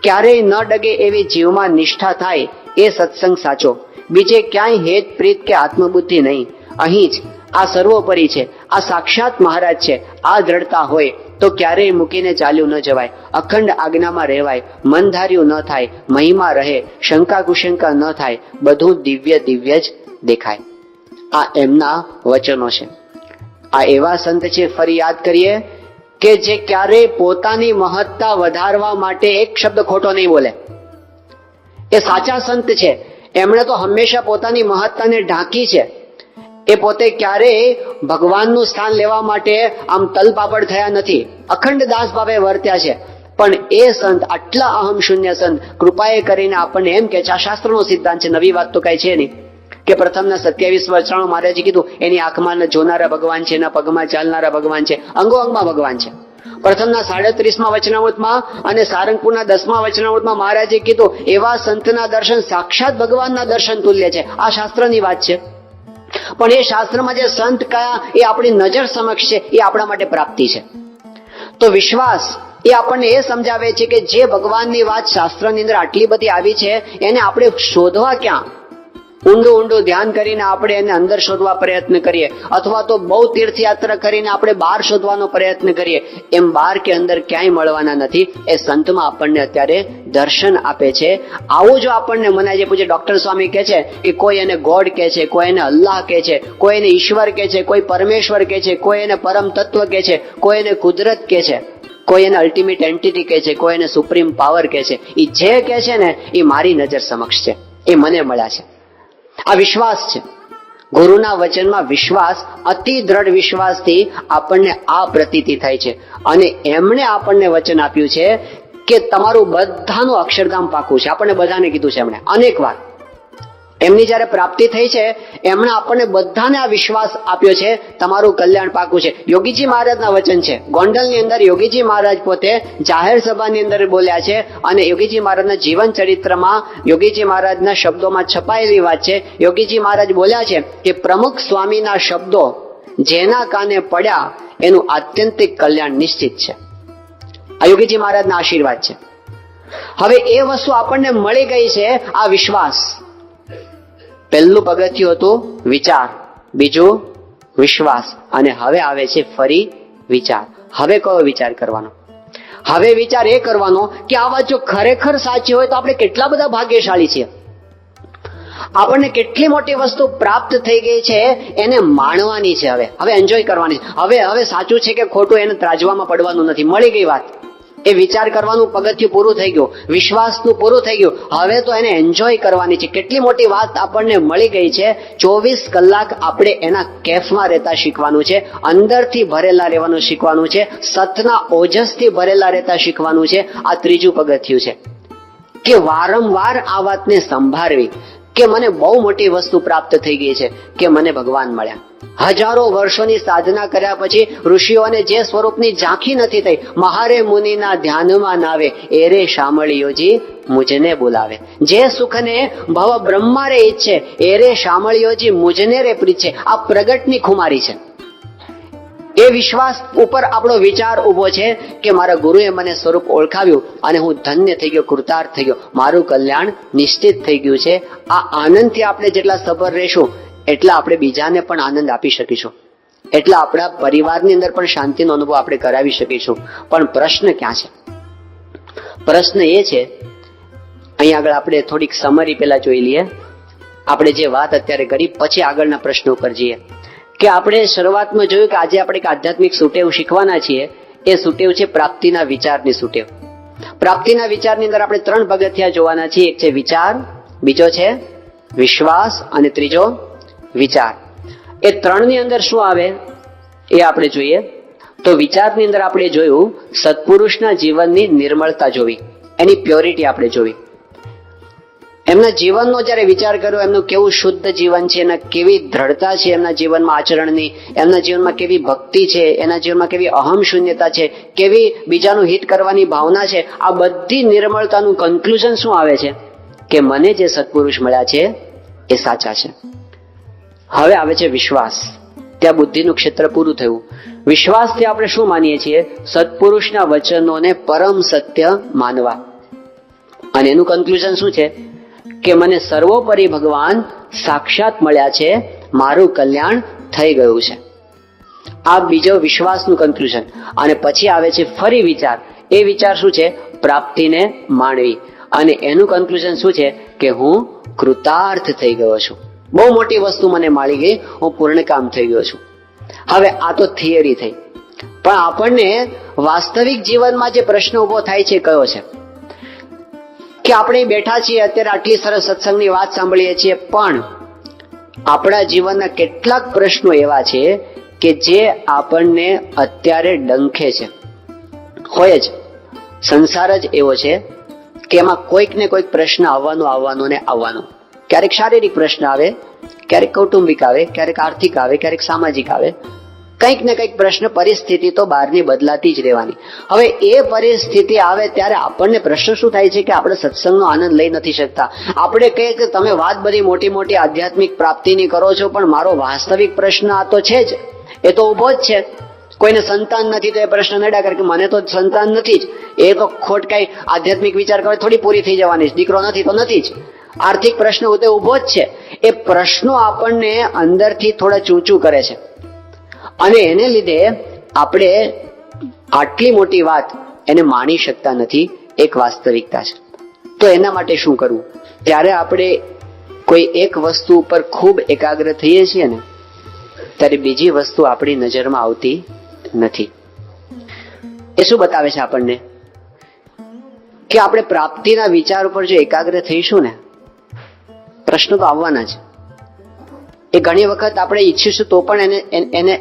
ક્યારેય ન ડગે એવી જીવમાં નિષ્ઠા થાય એ સત્સંગ સાચો. બીજે ક્યાંય હેત પ્રીત કે આત્મબુદ્ધિ નહીં. અહીં જ આ સર્વોપરી છે, આ સાક્ષાત મહારાજ છે. આ દ્રઢતા હોય તો ક્યારેય મૂકીને ચાલ્યું ન જવાય. અખંડ આજ્ઞામાં રહેવાય. મન ધાર્યું ન થાય. મહિમા રહે. શંકા કુશંકા ન થાય. બધું દિવ્ય દિવ્ય જ દેખાય. આ એમના વચનો છે. આ એવા સંત છે, ફરી યાદ કરીએ, કે જે ક્યારેય પોતાની મહત્તા વધારવા માટે એક શબ્દ ખોટો નહીં બોલે. એ સાચા સંત છે. એમણે તો હંમેશા પોતાની મહત્તાને ઢાંકી છે. એ પોતે ક્યારેય ભગવાનનું સ્થાન લેવા માટે આમ તલપાપડ થયા નથી. અખંડ દાસ ભાવે વર્ત્યા છે. પણ એ સંત, આટલા અહમ શૂન્ય સંત, કૃપાએ કરીને આપણને એમ કે છે, આ શાસ્ત્રનો સિદ્ધાંત છે, નવી વાત તો કઈ છે નહીં, કે પ્રથમના 27 વર્ષાણું મહારાજે કીધું એની આંખમાં જોનારા ભગવાન છે, એના પગમાં ચાલનારા ભગવાન છે, અંગો અંગમાં ભગવાન છે. પ્રથમના 37માં વચનામૃતમાં અને સારંગપુરના 10મા વચનામૃતમાં મહારાજે કીધું એવા સંતના દર્શન સાક્ષાત ભગવાનના દર્શન તુલ્ય છે. આ શાસ્ત્રની વાત છે. પણ એ શાસ્ત્રમાં જે સંત કયા એ આપણી નજર સમક્ષ છે, એ આપણા માટે પ્રાપ્તિ છે. તો વિશ્વાસ એ આપણને એ સમજાવે છે કે જે ભગવાનની વાત શાસ્ત્રની અંદર આટલી બધી આવી છે, એને આપણે શોધવા ક્યાં? ઊંડું ઊંડું ધ્યાન કરીને આપણે એને અંદર શોધવા પ્રયત્ન કરીએ, અથવા તો બહુ તીર્થયાત્રા કરીને આપણે બહાર શોધવાનો પ્રયત્ન કરીએ, એમ બહાર કે અંદર ક્યાંય મળવાના નથી. એ સંતમાં આપણને અત્યારે દર્શન આપે છે. આવું જો આપણને મનાય છે, પૂજ્ય ડોક્ટર સ્વામી કહે છે કે કોઈ એને ગોડ કહે છે, કોઈ એને અલ્લાહ કહે છે, કોઈ એને ઈશ્વર કહે છે, કોઈ પરમેશ્વર કહે છે, કોઈ એને પરમ તત્વ કહે છે, કોઈ એને કુદરત કહે છે, કોઈ એને અલ્ટિમેટ એન્ટિટી કહે છે, કોઈ એને સુપ્રીમ પાવર કહે છે. એ જે કહે છે ને એ મારી નજર સમક્ષ છે, એ મને મળ્યા છે. આ વિશ્વાસ છે. ગુરુના વચનમાં વિશ્વાસ, અતિ દ્રઢ વિશ્વાસથી આપણને આ પ્રતીતિ થાય છે. અને એમણે આપણને વચન આપ્યું છે કે તમારું બધાનું અક્ષરધામ પાકું છે. આપણને બધાને કીધું છે એમણે અનેક વાર. એમની જયારે પ્રાપ્તિ થઈ છે, એમણે આપણને બધાને આ વિશ્વાસ આપ્યો છે, તમારું કલ્યાણ પાકું છે. યોગીજી મહારાજના વચન છે. ગોંડલની અંદર યોગીજી મહારાજ પોતે જાહેર સભાની અંદર બોલ્યા છે, અને યોગીજી મહારાજના જીવન ચરિત્રમાં યોગીજી મહારાજના શબ્દોમાં છપાયેલી વાત છે. યોગીજી મહારાજ બોલ્યા છે કે પ્રમુખ સ્વામીના શબ્દો જેના કાને પડ્યા એનું આત્યંતિક કલ્યાણ નિશ્ચિત છે. આ યોગીજી મહારાજના આશીર્વાદ છે. હવે એ વસ્તુ આપણને મળી ગઈ છે, આ વિશ્વાસ. પહેલું પગથિયું હતું વિચાર, બીજું વિશ્વાસ, અને હવે આવે છે ફરી વિચાર. હવે કયો વિચાર કરવાનો? હવે વિચાર એ કરવાનો કે આ વાત જો ખરેખર સાચી હોય તો આપણે કેટલા બધા ભાગ્યશાળી છીએ. આપણને કેટલી મોટી વસ્તુ પ્રાપ્ત થઈ ગઈ છે, એને માણવાની છે. હવે એન્જોય કરવાની છે. હવે સાચું છે કે ખોટું એને ત્રાજવામાં પડવાનું નથી. મળી ગઈ વાત. એ વિચાર કરવાનું પગથિયું પૂરું થઈ ગયું, વિશ્વાસનું પૂરું થઈ ગયું. હવે તો એને એન્જોય કરવાની છે. કેટલી મોટી વાત આપણને મળી ગઈ છે. 24 કલાક આપણે એના કેફમાં રહેતા શીખવાનું છે, અંદરથી ભરેલા રહેવાનું શીખવાનું છે, સતના ઓજસથી ભરેલા રહેતા શીખવાનું છે. આ ત્રીજું પગથિયું છે કે વારંવાર આ વાતને સંભાળવી કે મને બહુ મોટી વસ્તુ પ્રાપ્ત થઈ ગઈ છે, કે મને ભગવાન મળ્યા. હજારો વર્ષોની સાધના કર્યા પછી ઋષિઓને જે સ્વરૂપની ઝાંખી નથી થઈ, મહારે મુનિના ધ્યાનમાં નાવે એરે શામળિયોજી મુજને બોલાવે. જે સુખને ભવ બ્રહ્મારે ઈચ્છે એરે શામળિયોજી મુજને રે પ્રીછે. આ પ્રગટની ખુમારી છે. એ વિશ્વાસ ઉપર આપણો વિચાર ઉભો છે કે મારા ગુરુએ મને સ્વરૂપ ઓળખાવ્યું અને હું ધન્ય થઈ ગયો, કૃતાર્થ થઈ ગયો, મારું કલ્યાણ નિશ્ચિત થઈ ગયું છે. આ આનંદથી આપણે જેટલા સભર રહેશું એટલા આપણે બીજાને પણ આનંદ આપી શકીશું, એટલા આપણા પરિવારની અંદર પણ શાંતિનો અનુભવ આપણે કરાવી શકીશું. પણ પ્રશ્ન ક્યાં છે? પ્રશ્ન એ છે, અહીં આગળ આપણે થોડીક સમરી પેલા જોઈ લઈએ. આપણે જે વાત અત્યારે કરી પછી આગળના પ્રશ્નો ઉપર જઈએ. કે આપણે શરૂઆતમાં જોયું કે આજે આપણે એક આધ્યાત્મિક સુટેવ શીખવાના છીએ. એ સુટેવ છે પ્રાપ્તિના વિચારની સુટેવ. પ્રાપ્તિના વિચારની અંદર આપણે 3 પગથિયા જોવાના છીએ. એક છે વિચાર, બીજો છે વિશ્વાસ, અને ત્રીજો વિચાર. એ 3 ની અંદર શું આવે એ આપણે જોઈએ. તો વિચારની અંદર આપણે જોયું સત્પુરુષના જીવનની નિર્મળતા જોવી, એની પ્યોરિટી આપણે જોવી. એમના જીવનનો જયારે વિચાર કર્યો, એમનું કેવું શુદ્ધ જીવન છે, એના કેવી દ્રઢતા છે એમના જીવનમાં આચરણની, એમના જીવનમાં કેવી ભક્તિ છે, એના જીવનમાં કેવી અહમ શૂન્યતા છે, કેવી બીજાનું હિત કરવાની ભાવના છે. આ બધી નિર્મળતાનું કન્ક્લુઝન શું આવે છે કે મને જે સત્પુરુષ મળ્યા છે એ સાચા છે. હવે આવે છે વિશ્વાસ. ત્યાં બુદ્ધિનું ક્ષેત્ર પૂરું થયું. વિશ્વાસથી આપણે શું માનીએ છીએ? સત્પુરુષના વચનોને પરમ સત્ય માનવા. અને એનું કન્ક્લુઝન શું છે કે મને સર્વોપરી ભગવાન સાક્ષાત મળ્યા છે, મારું કલ્યાણ થઈ ગયું છે. આ બીજો વિશ્વાસનું કન્ક્લુઝન. અને પછી આવે છે ફરી વિચાર. એ વિચાર શું છે? પ્રાપ્તિને માણવી. અને એનું કન્ક્લુઝન શું છે કે હું કૃતાર્થ થઈ ગયો છું. બહુ મોટી વસ્તુ મને મળી ગઈ, હું પૂર્ણકામ થઈ ગયો છું. હવે આ તો થિયરી થઈ, પણ આપણને વાસ્તવિક જીવનમાં જે પ્રશ્ન ઉભો થાય છે કયો છે કે આપણે બેઠા છીએ અત્યારે આટલી સરસ સત્સંગની વાત સાંભળીએ છીએ, પણ આપણા જીવનના કેટલાક પ્રશ્નો એવા છે કે જે આપણને અત્યારે ડંખે છે. હોય જ, સંસાર જ એવો છે કે એમાં કોઈક ને કોઈક પ્રશ્ન આવવાનો ને આવવાનો. ક્યારેક શારીરિક પ્રશ્ન આવે, ક્યારેક કૌટુંબિક આવે, ક્યારેક આર્થિક આવે, ક્યારેક સામાજિક આવે. કંઈક ને કંઈક પ્રશ્ન, પરિસ્થિતિ તો બહારની બદલાતી જ રહેવાની. હવે એ પરિસ્થિતિ આવે ત્યારે આપણને પ્રશ્ન શું થાય છે કે આપણે સત્સંગનો આનંદ લઈ નથી શકતા. આપણે કહીએ કે તમે વાત બધી મોટી મોટી આધ્યાત્મિક પ્રાપ્તિની કરો છો, પણ મારો વાસ્તવિક પ્રશ્ન આ તો છે જ, એ તો ઉભો જ છે. કોઈને સંતાન નથી તો એ પ્રશ્ન નડ્યા કરે કે મને તો સંતાન નથી જ. એ તો ખોટ કઈ આધ્યાત્મિક વિચાર કરે થોડી પૂરી થઈ જવાની, દીકરો નથી તો નથી જ. આર્થિક પ્રશ્ન તે ઉભો જ છે. એ પ્રશ્નો આપણને અંદરથી થોડા ચૂંચું કરે છે, અને એને લીધે આપણે આટલી મોટી વાત એને માણી શકતા નથી. એક વાસ્તવિકતા છે. તો એના માટે શું કરવું? ત્યારે આપણે કોઈ એક વસ્તુ ઉપર ખૂબ એકાગ્ર થઈએ છીએ ને, ત્યારે બીજી વસ્તુ આપણી નજરમાં આવતી નથી. એ શું બતાવે છે આપણને કે આપણે પ્રાપ્તિના વિચાર ઉપર જો એકાગ્ર થઈશું ને, પ્રશ્નો તો આવવાના છે. એ ઘણી વખત આપણે ઈચ્છીશું તો પણ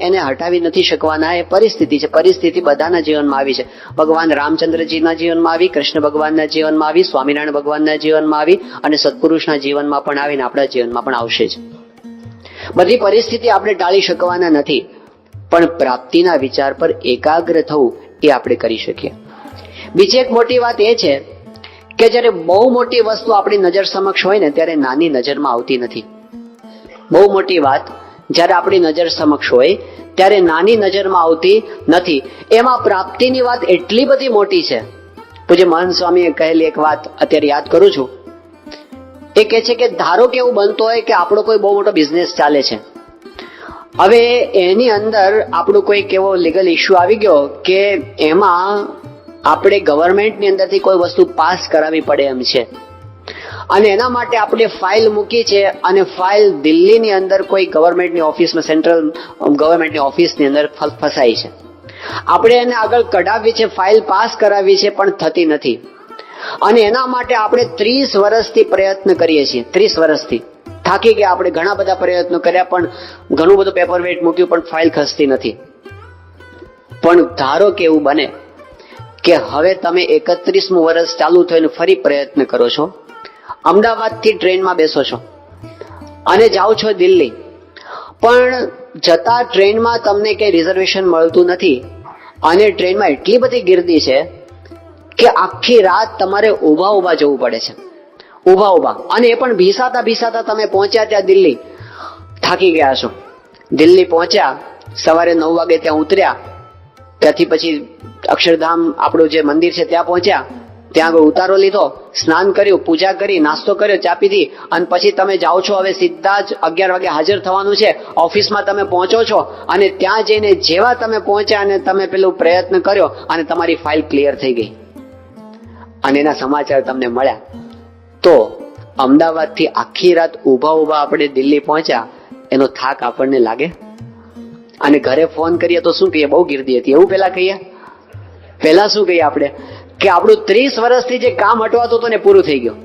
એને હટાવી નથી શકવાના. એ પરિસ્થિતિ છે. પરિસ્થિતિ બધાના જીવનમાં આવી છે. ભગવાન રામચંદ્રજીના જીવનમાં આવી, કૃષ્ણ ભગવાનના જીવનમાં આવી, સ્વામિનારાયણ ભગવાનના જીવનમાં આવી, અને સત્પુરુષના જીવનમાં પણ આવીને આપણા જીવનમાં પણ આવશે જ. બધી પરિસ્થિતિ આપણે ટાળી શકવાના નથી, પણ પ્રાપ્તિના વિચાર પર એકાગ્ર થવું એ આપણે કરી શકીએ. બીજી એક મોટી વાત એ છે કે જ્યારે બહુ મોટી વસ્તુ આપણી નજર સમક્ષ હોય ને, ત્યારે નાની નજરમાં આવતી નથી. બહુ મોટી વાત જ્યારે આપણી નજર સમક્ષ હોય ત્યારે નાની નજરમાં આવતી નથી. એમાં પ્રાપ્તિની વાત એટલી બધી મોટી છે. પૂજ્ય મહંત સ્વામીએ કહેલી એક વાત અત્યારે યાદ કરું છું. એ કહે છે કે ધારો કે એવું બનતો હોય કે આપણો કોઈ બહુ મોટો બિઝનેસ ચાલે છે. હવે એની અંદર આપણો કોઈક એવો લીગલ ઇસ્યુ આવી ગયો કે એમાં આપણે ગવર્મેન્ટની અંદરથી કોઈ વસ્તુ પાસ કરાવવી પડે એમ છે, અને એના માટે આપણે ફાઇલ મૂકી છે, અને ફાઇલ દિલ્હીની અંદર કોઈ ગવર્મેન્ટની ઓફિસમાં, સેન્ટ્રલ ગવર્મેન્ટની ઓફિસની અંદર ફસાઈ છે. આપણે એને આગળ કઢાવવી છે, ફાઇલ પાસ કરાવવી છે, પણ થતી નથી. અને એના માટે આપણે 30 વર્ષથી પ્રયત્ન કરીએ છીએ. 30 વર્ષથી થાકી ગયા આપણે. ઘણા બધા પ્રયત્નો કર્યા, પણ ઘણું બધું પેપર વેઇટ મૂક્યું, પણ ફાઇલ ખસતી નથી. પણ ધારો કે એવું બને કે હવે તમે 31મું વર્ષ ચાલુ થઈને ફરી પ્રયત્ન કરો છો, અમદાવાદથી ટ્રેનમાં બેસો છો અને જાઓ છો દિલ્હી, પણ જતા ટ્રેનમાં તમને કઈ રિઝર્વેશન મળતું નથી, અને ટ્રેનમાં એટલી બધી ગીર્દી છે કે આખી રાત તમારે ઊભા જવું પડે છે. ઊભા, અને એ પણ ભીસાતા તમે પહોંચ્યા ત્યાં દિલ્હી, થાકી ગયા છો. દિલ્હી પહોંચ્યા, સવારે 9 વાગે ત્યાં ઉતર્યા, ત્યાંથી પછી અક્ષરધામ આપણું જે મંદિર છે ત્યાં પહોંચ્યા, ત્યાં આગળ ઉતારો લીધો, સ્નાન કર્યું, પૂજા કરી, નાસ્તો કર્યો, ચા પીધી, અને પછી તમે જાઓ છો. હવે સીધા જ 11 વાગે હાજર થવાનું છે. ઓફિસમાં તમે પહોંચો છો, અને ત્યાં જઈને જેવા તમે પહોંચ્યા અને તમે પેલું પ્રયત્ન કર્યો અને તમારી ફાઇલ ક્લિયર થઈ ગઈ, અને એના સમાચાર તમને મળ્યા. તો અમદાવાદથી આખી રાત ઊભા આપણે દિલ્હી પહોંચ્યા, એનો થાક આપણને લાગે? અને ઘરે ફોન કરીએ તો શું કહીએ? બહુ ગીર્દી હતી, એવું પેલા કહીએ? પેલા શું કહીએ આપણે કે આપણું 30 વર્ષથી જે કામ અટવાતું હતું ને પૂરું થઈ ગયું.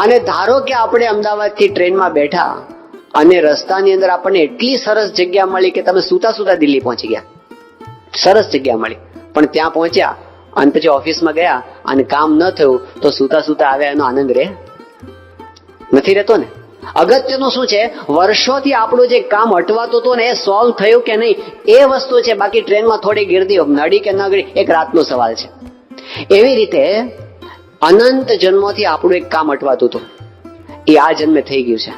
અને ધારો કે આપણે અમદાવાદથી ટ્રેનમાં બેઠા અને રસ્તાની અંદર આપણને એટલી સરસ જગ્યા મળી કે તમે સુતા દિલ્હી પહોંચી ગયા. સરસ જગ્યા મળી, પણ ત્યાં પહોંચ્યા અને પછી ઓફિસમાં ગયા અને કામ ન થયું, તો સુતા આવ્યા એનો આનંદ રહે? નથી રહેતો ને. અગત્યનું શું છે, વર્ષોથી આપણું જે કામ અટવાતું હતું ને એ સોલ્વ થયું કે નહીં, એ વસ્તુ છે. બાકી ટ્રેનમાં થોડી ગીર્દી નડી કે ન ગળી એક રાતનો સવાલ છે. એવી રીતે અનંત જન્મોથી આપણું એક કામ અટવાતું હતું, એ આ જન્મે થઈ ગયું છે.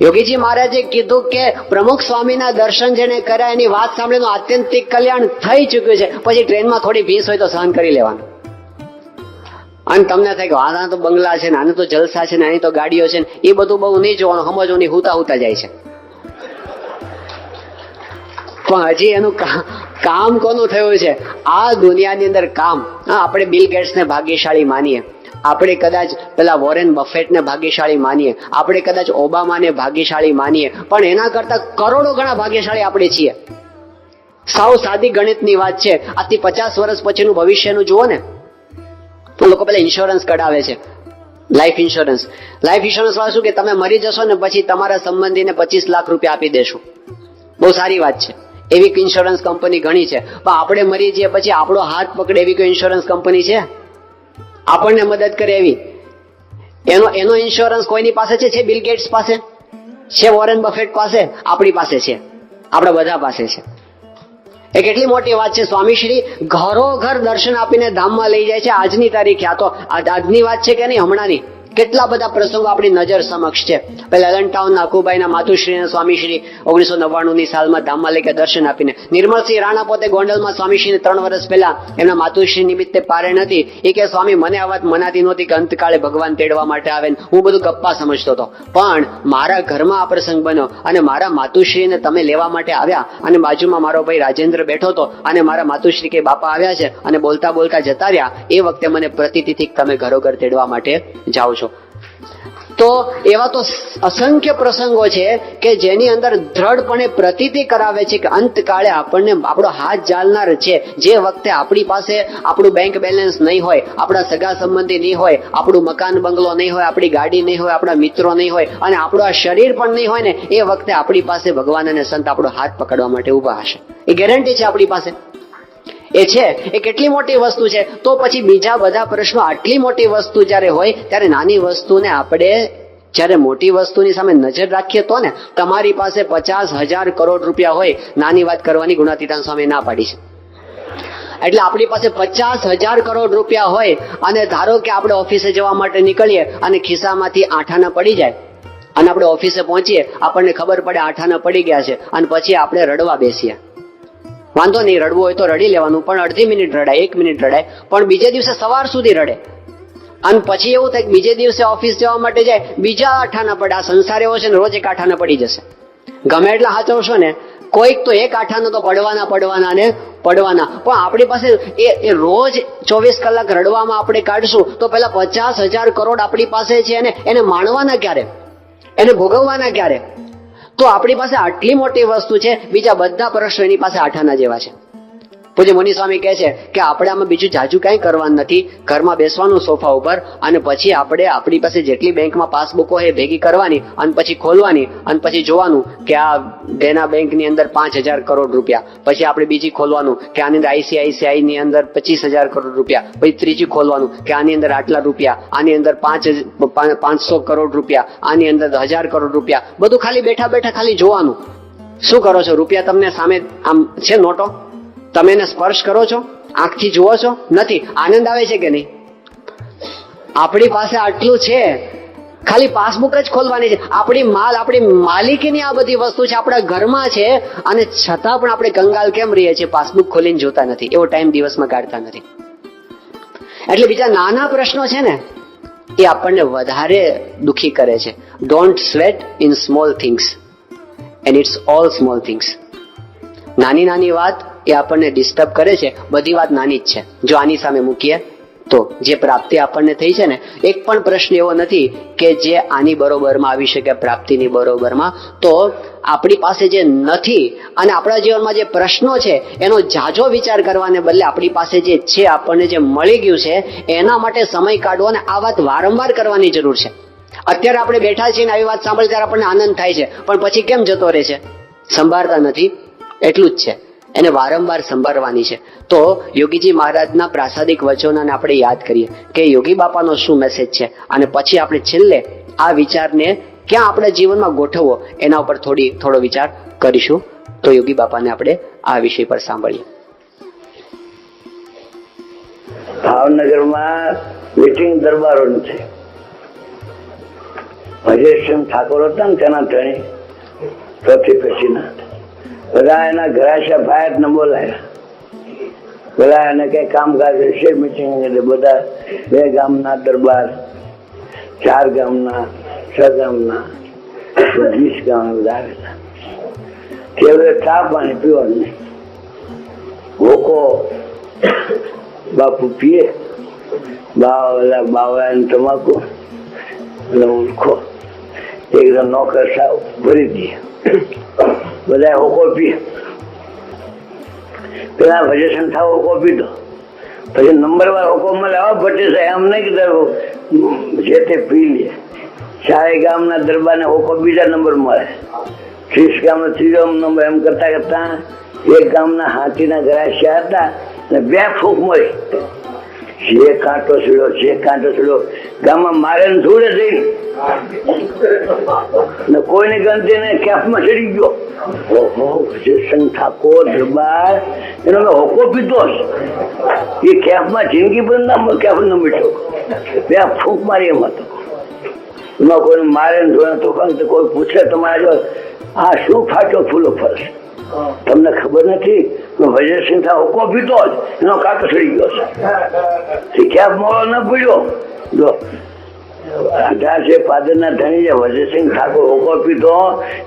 યોગીજી મહારાજે કીધું કે પ્રમુખ સ્વામીના દર્શન જેને કર્યા એની વાત સાંભળીને આત્યંતિક કલ્યાણ થઈ ચુક્યું છે. પછી ટ્રેનમાં થોડી ભીંસ હોય તો સહન કરી લેવાનું. અને તમને થાય કે આના તો બંગલા છે ને, આને તો જલસા છે ને, આની તો ગાડીઓ છે ને, એ બધું બહુ નહીં જોવાનું, સમજવું નહીં, હુતા જાય છે. પણ હજી એનું કામ કોનું થયું છે? આ દુનિયાની અંદર કામ. આપણે બિલ ગેટ્સને ભાગ્યશાળી માનીએ, આપણે કદાચ પેલા વોરેન બફેટને ભાગ્યશાળી માનીએ, આપણે કદાચ ઓબામાને ભાગ્યશાળી માનીએ, પણ એના કરતા કરોડો ગણા ભાગ્યશાળી આપણે છીએ. સાવ સાદી ગણિતની વાત છે. આજથી 50 વર્ષ પછીનું ભવિષ્યનું જુઓ ને, તો લોકો પેલા ઇન્સ્યોરન્સ કઢાવે છે, લાઈફ ઇન્સ્યોરન્સ. લાઈફ ઇન્સ્યોરન્સ વાળા શું કે તમે મરી જશો ને પછી તમારા સંબંધીને 25 લાખ રૂપિયા આપી દેશું. બહુ સારી વાત છે, એવી ઇન્સ્યોરન્સ કંપની ઘણી છે. પણ આપણે મરી જઈએ પછી આપણો હાથ પકડે એવી કોઈ ઇન્સ્યોરન્સ કંપની છે? આપણને મદદ કરે એવી? એનો ઇન્સ્યોરન્સ કોઈની પાસે છે? બિલ ગેટ્સ પાસે છે? વોરેન બફેટ પાસે? આપણી પાસે છે, આપણા બધા પાસે છે. એ કેટલી મોટી વાત છે. સ્વામીશ્રી ઘરો ઘર દર્શન આપીને ધામમાં લઈ જાય છે આજની તારીખે. આ તો આજની વાત છે કે નહીં, હમણાંની. કેટલા બધા પ્રસંગો આપણી નજર સમક્ષ છે. પેલા એલનટાઉનના અકુબાઈના માતુશ્રી સ્વામીશ્રી 1999ની સાલમાં ધામમાં લઈ ગયા દર્શન આપીને. નિર્મળસિંહ રાણા પોતે ગોંડલમાં સ્વામીશ્રીને 3 વર્ષ પહેલા એમના માતુશ્રી નિમિત્તે પારે નથી. એ કે સ્વામી મને આ વાત મનાતી નહોતી કે અંતકાળે ભગવાન તેડવા માટે આવે. હું બધું ગપ્પા સમજતો હતો, પણ મારા ઘરમાં આ પ્રસંગ બન્યો અને મારા માતુશ્રીને તમે લેવા માટે આવ્યા અને બાજુમાં મારો ભાઈ રાજેન્દ્ર બેઠો હતો અને મારા માતુશ્રી કે બાપા આવ્યા છે અને બોલતા બોલતા જતા રહ્યા. એ વખતે મને પ્રતીતિ તમે ઘરોઘર તેડવા માટે જાઓ છો. તો એવા તો અસંખ્ય પ્રસંગો છે કે જેની અંદર દ્રઢપણે પ્રતીતિ કરાવે છે કે અંતકાળે આપણને આપણો હાથ ઝાલનાર છે. જે વખતે આપણી પાસે આપણું બેંક બેલેન્સ નહીં હોય, આપણા સગા સંબંધી નહીં હોય, આપણું મકાન બંગલો નહીં હોય, આપણી ગાડી નહીં હોય, આપણા મિત્રો નહીં હોય અને આપણું આ શરીર પણ નહીં હોય ને, એ વખતે આપણી પાસે ભગવાન અને સંત આપણો હાથ પકડવા માટે ઉભા હશે. એ ગેરંટી છે આપણી પાસે. એ છે, એ કેટલી મોટી વસ્તુ છે. તો પછી બીજા બધા પ્રશ્નો, આટલી મોટી વસ્તુ જયારે હોય ત્યારે નાની વસ્તુને આપણે જયારે મોટી વસ્તુની સામે નજર રાખીએ તો ને, તમારી પાસે 50,000 કરોડ રૂપિયા હોય, નાની વાત કરવાની ગુણાતીતાન સ્વામી ના પાડી છે. એટલે આપણી પાસે 50,000 કરોડ રૂપિયા હોય અને ધારો કે આપણે ઓફિસે જવા માટે નીકળીએ અને ખિસ્સામાંથી આઠાના પડી જાય અને આપણે ઓફિસે પહોંચીએ, આપણને ખબર પડે આઠાના પડી ગયા છે અને પછી આપણે રડવા બેસીએ. વાંધો નહીં, રડવું હોય તો રડી લેવાનું, પણ અડધી મિનિટ રડાય, 1 મિનિટ રડાય, પણ બીજે દિવસે સવાર સુધી રડે. અને પછી એવું થાય કે બીજે દિવસે ઓફિસ જવા માટે જાય, બીજા આઠાના પડે. આ સંસાર એવો છે ને, રોજ એક આઠાના પડી જશે. ગમે એટલા હાચવશો ને, કોઈક તો એક આઠાના તો પડવાના ને પડવાના. પણ આપણી પાસે એ રોજ 24 કલાક રડવામાં આપણે કાઢશું તો પેલા 50,000 કરોડ આપણી પાસે છે એને માણવાના ક્યારે, એને ભોગવવાના ક્યારે? તો આપણી પાસે આટલી મોટી વસ્તુ છે, બીજા બધા પ્રશ્નો એની પાસે આઠાના જેવા છે. પૂજ્ય મુનિ સ્વામી કહે છે કે આપણે આમાં બીજું જાજુ કઈ કરવાનું નથી, ઘરમાં બેસવાનું સોફા ઉપર અને પછી આપણે આપણી પાસે જેટલી બેંકમાં પાસબુકો હોય ભેગી કરવાની અને પછી ખોલવાની અને પછી જોવાનું કે આ દેના બેંકની અંદર 5,000 કરોડ રૂપિયા, પછી આપણે બીજી ખોલવાનું કે આની અંદર ICICI ની અંદર 25,000 કરોડ રૂપિયા, પછી ત્રીજી ખોલવાનું કે આની અંદર આટલા રૂપિયા, આની અંદર 500 કરોડ રૂપિયા, આની અંદર 1,000 કરોડ રૂપિયા. બધું ખાલી બેઠા બેઠા ખાલી જોવાનું. શું કરો છો? રૂપિયા તમને સામે આમ છે નોટો, તમે એને સ્પર્શ કરો છો? આંખથી જુઓ છો? નથી. આનંદ આવે છે કે નહીં? આપણી પાસે આટલું છે, ખાલી પાસબુક જ ખોલવાની છે. આપણી માલિકીની આ બધી વસ્તુ છે, આપણા ઘરમાં છે અને છતાં પણ આપણે કંગાલ કેમ રહીએ છીએ? પાસબુક ખોલીને જોતા નથી, એવો ટાઈમ દિવસમાં કાઢતા નથી. એટલે બીજા નાના પ્રશ્નો છે ને, એ આપણને વધારે દુખી કરે છે. Don't sweat in small things and it's all small things. નાની નાની વાત એ આપણને ડિસ્ટર્બ કરે છે. બધી વાત નાની જ છે જો આની સામે મૂકીએ તો. જે પ્રાપ્તિ આપણને થઈ છે ને, એક પણ પ્રશ્ન એવો નથી કે જે આની બરોબરમાં આવી શકે, પ્રાપ્તિની બરોબરમાં. તો આપણી પાસે જે નથી અને આપણા જીવનમાં જે પ્રશ્નો છે એનો ઝાઝો વિચાર કરવાને બદલે આપણી પાસે જે છે, આપણને જે મળી ગયું છે, એના માટે સમય કાઢવો અને આ વાત વારંવાર કરવાની જરૂર છે. અત્યારે આપણે બેઠા છીએ ને આવી વાત સાંભળી ત્યારે આપણને આનંદ થાય છે, પણ પછી કેમ જતો રહે છે? સંભાળતા નથી. એટલું જ છે, એને વારંવાર સંભાળવાની છે. તો યોગીજી મહારાજના પ્રાસાદિક વચનોને આપણે યાદ કરીએ કે યોગી બાપાનો શું મેસેજ છે, અને પછી આપણે છેલ્લે આ વિચારને ક્યાં આપણા જીવનમાં ગોઠવવો એના ઉપર થોડો વિચાર કરીશું. તો યોગી બાપાને આપણે આ વિષય પર સાંભળીએ. ભાવનગરમાં મીટિંગ દરબારો છે. ભજેશચંદ ઠાકોર હતા ને તેના ધણી, ચોથી પેઢીના, બધા એના ઘરાશા ભાઈ ને બોલાયા. બધા એને કઈ કામકાજ હશે મીટિંગ, એટલે બધા 2 ગામના દરબાર, 4 ગામના, 6 ગામના, 20 ગામ બધા આવેલા. કેવડે ચા પાણી પીવાનું નહીં, ભૂકો બાપુ પીએ, બાવળા ને તમાકુ અને ઉલખો એકદમ નોકર સાવ ભરી દે, બધા હોકો પીએ. પેલા ભજન થાવ હોકો પીધો, પછી નંબર વાર હોકો મળે ભટ્ટી સાહેબ એમ નહીં કે જે તે પી લે. ચારે ગામના દરબારને હોકો બીજા નંબર મળે, 30 ગામનો ત્રીજો નંબર. એમ કરતા કરતા એક ગામના હાથીના ગરાસિયા હતા ને 2 ફૂંક મળી. જે કાંટો છોડ્યો ગામમાં મારે ને છોડે જઈને કોઈને ગણતી ને કેફમાં ચડી ગયો. ઠાકોર દરબાર એનો મેં હોકો પીધો, એ કેફમાં જિંદગી પર ના કેફ ન મીઠો. 2 ફૂંક મારી એમ હતો. એમાં કોઈને મારે ને છોડે તો કોઈ પૂછે તમારે જો આ શું ફાટો ફૂલો ફરશે, તમને ખબર નથી? ભજનસિંહ હોકો પીધો જ એનો કાંટો ચડી ગયો છે. કેફ મોડો ન પીડ્યો. જો 18 પાદરના ધણી છે ભજનસિંહ ઠાકોર, હોકો પીધો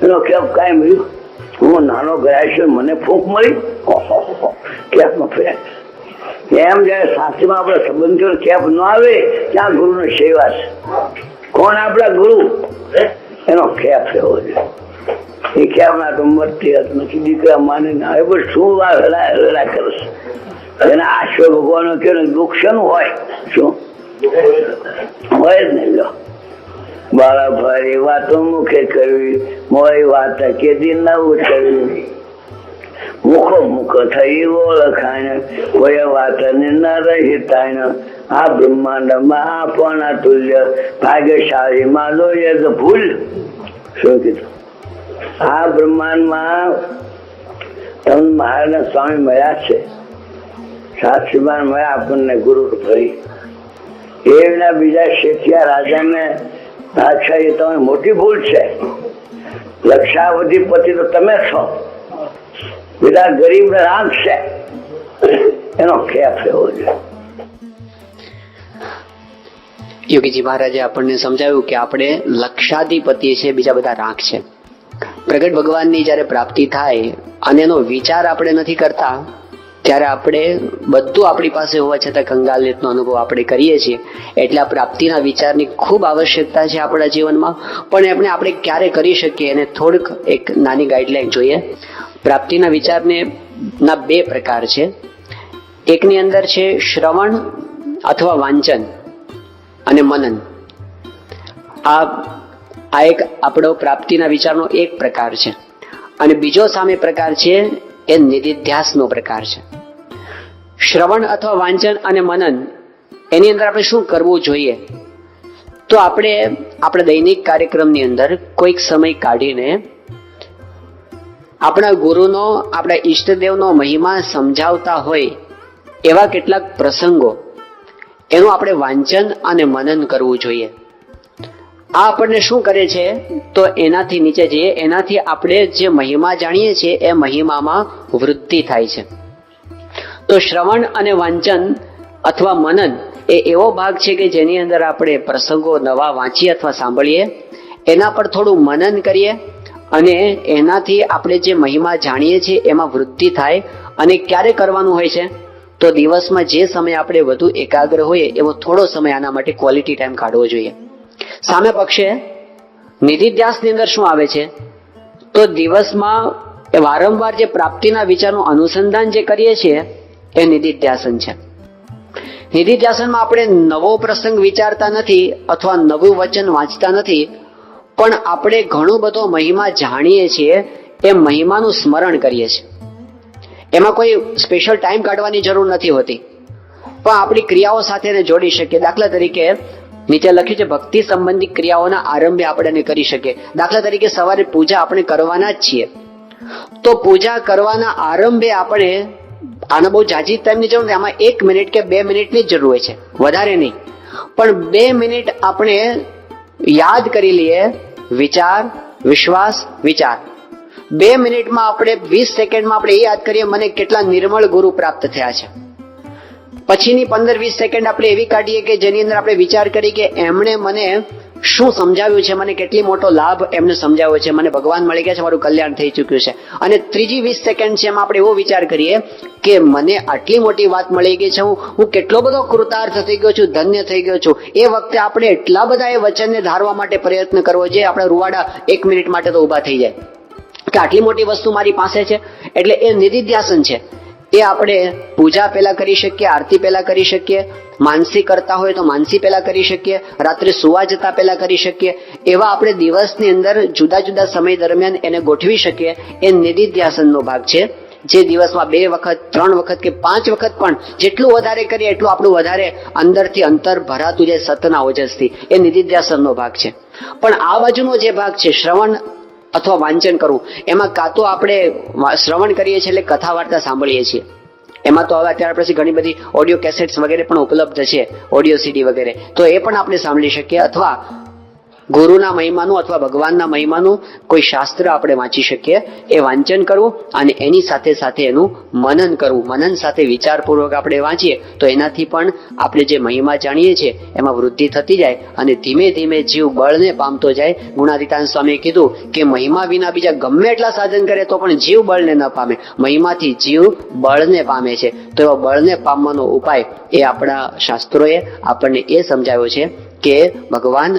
એનો કેફ કાંઈ મળ્યું. હું નાનો ગયા મને ફૂંક મળી કેફમાં ફર્યા. એમ જયારે શાસ્ત્રીમાં આપણા સંબંધીઓ કેફ ન આવે ત્યાં ગુરુનો સેવા છે. કોણ આપણા ગુરુ? એનો કેફ એવો છે. એ કેમ ના તો મરતી નથી, દીકરા માને ના આવે. પણ શું હલા કરશે? એના આશ્વ ભગવાન કે દુઃખ શેનું હોય? શું હોય જ નહીં. લો બાળા ભારી વાતો મુખે કરવી, મોરી વાત કેદી ન ઉતરવી. મુખો મુખ થઈ ઓળખાણ, કોઈ વાત ન રહી તાણ. આ બ્રહ્માંડ મહાપણા તુલ્ય, ભાગ્યશાળી માં જોઈએ તો ભૂલ. શું કીધું? આ બ્રહ્માંડમાં તમને મહારાજ સ્વામી મળ્યા છે, સાક્ષીમાન મળ્યા આપણને ગુરુ ભરી. એના બીજા શેઠિયા રાજાને બાદશાહ એ તમે મોટી ભૂલ છે. લક્ષાવધિપતિ તો તમે છો, બધા ગરીબ ને રાખશે. એનો ખેફ એવો છે. યોગીજી મહારાજે આપણને સમજાવ્યું કે આપણે લક્ષાધિપતિ છે, બીજા બધા રાખ છે. પ્રગટ ભગવાનની જયારે પ્રાપ્તિ થાય અને એનો વિચાર આપણે નથી કરતા, ત્યારે આપણે બધું આપણી પાસે હોવા છતાં કંગાલિયતનો અનુભવ આપણે કરીએ છીએ. એટલે આ પ્રાપ્તિના વિચારની ખૂબ આવશ્યકતા છે આપણા જીવનમાં. પણ આપણે ક્યારે કરી શકીએ એને થોડુંક એક નાની ગાઈડલાઈન જોઈએ. પ્રાપ્તિના વિચારને ના 2 પ્રકાર છે. એકની અંદર છે શ્રવણ અથવા વાંચન અને મનન. આ એક આપણો પ્રાપ્તિના વિચારનો એક પ્રકાર છે. અને બીજો સામે પ્રકાર છે એ નિધિધ્યાસનો પ્રકાર છે. શ્રવણ અથવા વાંચન અને મનન, એની અંદર આપણે શું કરવું જોઈએ? તો આપણે આપણા દૈનિક કાર્યક્રમની અંદર કોઈક સમય કાઢીને આપણા ગુરુનો, આપણા ઈષ્ટદેવનો મહિમા સમજાવતા હોય એવા કેટલાક પ્રસંગો, એનું આપણે વાંચન અને મનન કરવું જોઈએ. આ આપણને શું કરે છે? તો એનાથી નીચે જઈએ, એનાથી આપણે જે મહિમા જાણીએ છીએ એ મહિમામાં વૃદ્ધિ થાય છે. તો શ્રવણ અને વાંચન અથવા મનન એ એવો ભાગ છે કે જેની અંદર આપણે પ્રસંગો નવા વાંચીએ અથવા સાંભળીએ, એના પર થોડું મનન કરીએ અને એનાથી આપણે જે મહિમા જાણીએ છીએ એમાં વૃદ્ધિ થાય. અને ક્યારે કરવાનું હોય છે? તો દિવસમાં જે સમય આપણે વધુ એકાગ્ર હોઈએ એવો થોડો સમય આના માટે ક્વોલિટી ટાઈમ કાઢવો જોઈએ. સામે પક્ષે નિધિધ્યાસની અંદર શું આવે છે? તો દિવસમાં વારંવાર જે પ્રાપ્તિના વિચારનું અનુસંધાન જે કરીએ છીએ એ નિધિધ્યાસન છે. નિધિધ્યાસનમાં આપણે નવો પ્રસંગ વિચારતા નથી અથવા નવું વચન વાંચતા નથી, પણ આપણે ઘણો બધો મહિમા જાણીએ છીએ, એ મહિમાનું સ્મરણ કરીએ છીએ. એમાં કોઈ સ્પેશિયલ ટાઈમ કાઢવાની જરૂર નથી હોતી, પણ આપણી ક્રિયાઓ સાથે એને જોડી શકીએ. દાખલા તરીકે નીચે લખ્યું છે ભક્તિ સંબંધી ક્રિયાઓના આરંભે આપણે એને કરી શકીએ. દાખલા તરીકે સવારે પૂજા આપણે કરવાના જ છીએ, તો પૂજા કરવાના આરંભે આપણે આને બહુ જાજી ટાઈમની જરૂર નથી. આમાં 1 મિનિટ કે 2 મિનિટની જ જરૂર હોય છે, વધારે નહીં. પણ 2 મિનિટ આપણે યાદ કરી લઈએ વિચાર, વિશ્વાસ, વિચાર. 2 મિનિટમાં આપણે 20 સેકન્ડમાં આપણે એ યાદ કરીએ મને કેટલા નિર્મળ ગુરુ પ્રાપ્ત થયા છે. પછીની 15-20 સેકન્ડ આપણે એવી કાઢીએ કે જેની અંદર આપણે વિચાર કરીએ કે એમણે મને શું સમજાવ્યું છે, મને કેટલી મોટો લાભ એમને સમજાવ્યો છે, મને ભગવાન મળી ગયા છે, મારું કલ્યાણ થઈ ચૂક્યું છે. અને ત્રીજી 20 સેકન્ડ છે એમાં આપણે એવો વિચાર કરીએ કે મને આટલી મોટી વાત મળી ગઈ છે, હું કેટલો બધો કૃતાર્થ થઈ ગયો છું, ધન્ય થઈ ગયો છું. એ વખતે આપણે એટલા બધા એ વચનને ધારવા માટે પ્રયત્ન કરવો જોઈએ, આપણા રૂવાડા 1 મિનિટ માટે તો ઊભા થઈ જાય કે આટલી મોટી વસ્તુ મારી પાસે છે. એટલે એ નિધિધ્યાસન છે, એ આપણે પૂજા પહેલા કરી શકીએ, આરતી પહેલા કરી શકીએ, માનસી કરતા હોય તો માનસી પહેલા કરી શકીએ, રાત્રે સુવા જતા પહેલા કરી શકીએ. એવા આપણે દિવસની અંદર જુદા જુદા સમય દરમિયાન એને ગોઠવી શકીએ. એ નિધિધ્યાસનનો ભાગ છે, જે દિવસમાં 2 વખત 3 વખત કે 5 વખત પણ જેટલું વધારે કરીએ એટલું આપણું વધારે અંદરથી અંતર ભરાતું જાય સતના ઓજસથી. એ નિધિધ્યાસનનો ભાગ છે. પણ આ બાજુનો જે ભાગ છે શ્રવણ અથવા વાંચન કરવું, એમાં કાં તો આપણે શ્રવણ કરીએ છીએ એટલે કથા વાર્તા સાંભળીએ છીએ. એમાં તો હવે અત્યારે પછી ઘણી બધી ઓડિયો કેસેટ્સ વગેરે પણ ઉપલબ્ધ છે, ઓડિયો સીડી વગેરે, તો એ પણ આપણે સાંભળી શકીએ. અથવા ગુરુના મહિમાનું અથવા ભગવાનના મહિમાનું કોઈ શાસ્ત્ર આપણે વાંચી શકીએ. એ વાંચન કરવું અને એની સાથે સાથે એનું મનન કરવું. મનન સાથે વિચારપૂર્વક આપણે વાંચીએ તો એનાથી પણ આપણે જે મહિમા જાણીએ છીએ એમાં વૃદ્ધિ થતી જાય અને ધીમે ધીમે જીવ બળને પામતો જાય. ગુણાતીતાનંદ સ્વામીએ કીધું કે મહિમા વિના બીજા ગમે એટલા સાધન કરે તો પણ જીવ બળને ન પામે, મહિમાથી જીવ બળને પામે છે. તો એવા બળને પામવાનો ઉપાય એ આપણા શાસ્ત્રોએ આપણને એ સમજાવ્યો છે કે ભગવાન